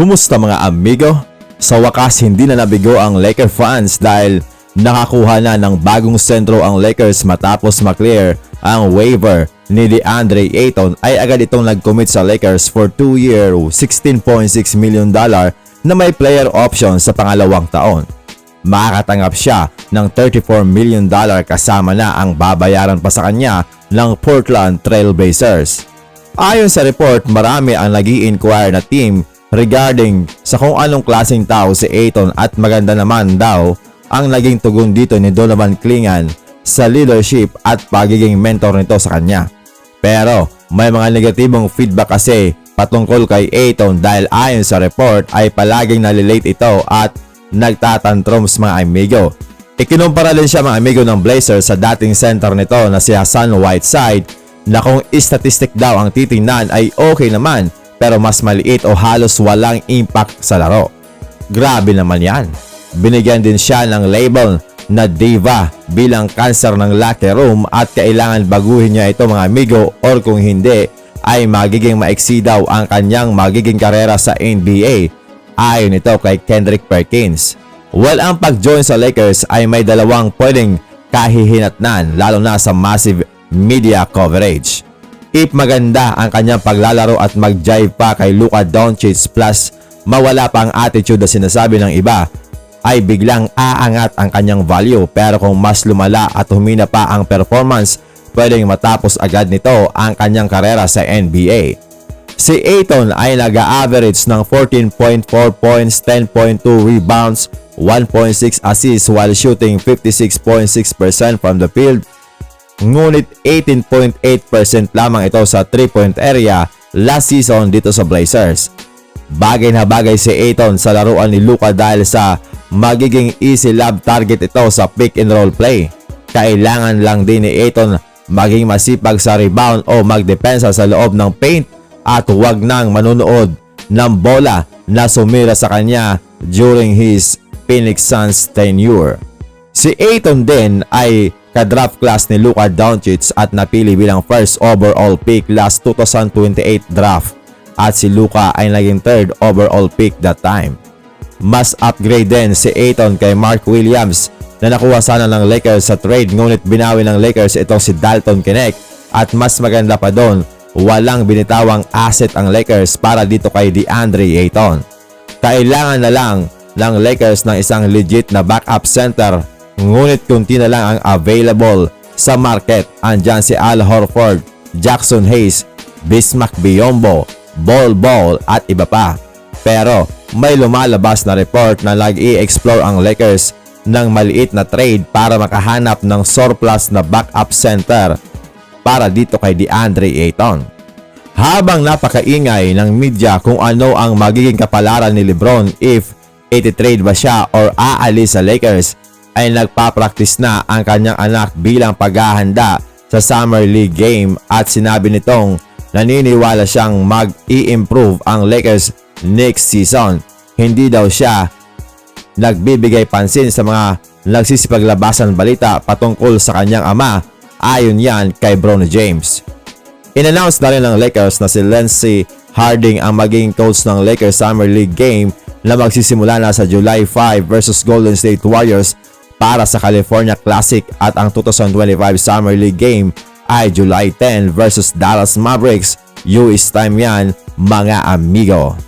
Kumusta mga amigo? Sa wakas hindi na nabigo ang Lakers fans dahil nakakuha na ng bagong sentro ang Lakers matapos maklear ang waiver ni DeAndre Ayton ay agad itong nag-commit sa Lakers for 2-year $16.6 million na may player option sa pangalawang taon. Makakatanggap siya ng $34 million kasama na ang babayaran pa sa kanya ng Portland Trail Blazers. Ayon sa report, marami ang nag-i-inquire na team regarding sa kung anong klaseng tao si Ayton at maganda naman daw ang naging tugon dito ni Donovan Clingan sa leadership at pagiging mentor nito sa kanya. Pero may mga negatibong feedback kasi patungkol kay Ayton dahil ayon sa report ay palaging nalilate ito at nagtatantrums mga amigo. Ikinumpara din siya mga amigo ng Blazers sa dating center nito na si Hassan Whiteside na kung statistic daw ang titingnan ay okay naman pero mas maliit o halos walang impact sa laro. Grabe naman yan. Binigyan din siya ng label na diva bilang cancer ng locker room at kailangan baguhin niya ito mga amigo or kung hindi ay magiging maiksi daw ang kanyang magiging karera sa NBA ayon ito kay Kendrick Perkins. Well, ang pag-join sa Lakers ay may dalawang pwedeng kahihinatnan lalo na sa massive media coverage. If maganda ang kanyang paglalaro at mag-jive pa kay Luka Doncic plus mawala pa ang attitude na sinasabi ng iba, ay biglang aangat ang kanyang value. Pero kung mas lumala at humina pa ang performance, pwedeng matapos agad nito ang kanyang karera sa NBA. Si Ayton ay nag-average ng 14.4 points, 10.2 rebounds, 1.6 assists while shooting 56.6% from the field. Ngunit 18.8% lamang ito sa 3-point area last season dito sa Blazers. Bagay na bagay si Ayton sa laruan ni Luka dahil sa magiging easy lob target ito sa pick and roll play. Kailangan lang din ni Ayton maging masipag sa rebound o magdepensa sa loob ng paint at huwag nang manunood ng bola na sumira sa kanya during his Phoenix Suns tenure. Si Ayton din ay ka-draft class ni Luka Doncic at napili bilang first overall pick last 2028 draft at si Luka ay naging third overall pick that time. Mas upgrade din si Ayton kay Mark Williams na nakuha sana ng Lakers sa trade ngunit binawi ng Lakers itong si Dalton Knecht at mas maganda pa doon, walang binitawang asset ang Lakers para dito kay DeAndre Ayton. Kailangan na lang ng Lakers ng isang legit na backup center. Ngunit kunti na lang ang available sa market. Andyan si Al Horford, Jackson Hayes, Bismack Biyombo, Bol at iba pa. Pero may lumalabas na report na nag-i-explore ang Lakers ng maliit na trade para makahanap ng surplus na backup center para dito kay DeAndre Ayton. Habang napakaingay ng media kung ano ang magiging kapalaran ni LeBron if iti-trade ba siya or aalis sa Lakers, ay nagpa-practice na ang kanyang anak bilang paghahanda sa Summer League game at sinabi nitong naniniwala siyang mag-i-improve ang Lakers next season. Hindi daw siya nagbibigay pansin sa mga nagsisipaglabasan balita patungkol sa kanyang ama ayon yan kay Bron James. In-announce na rin ng Lakers na si Lindsey Harding ang maging coach ng Lakers Summer League game na magsisimula na sa July 5 versus Golden State Warriors para sa California Classic at ang 2025 Summer League game ay July 10 versus Dallas Mavericks. US time yan mga amigo.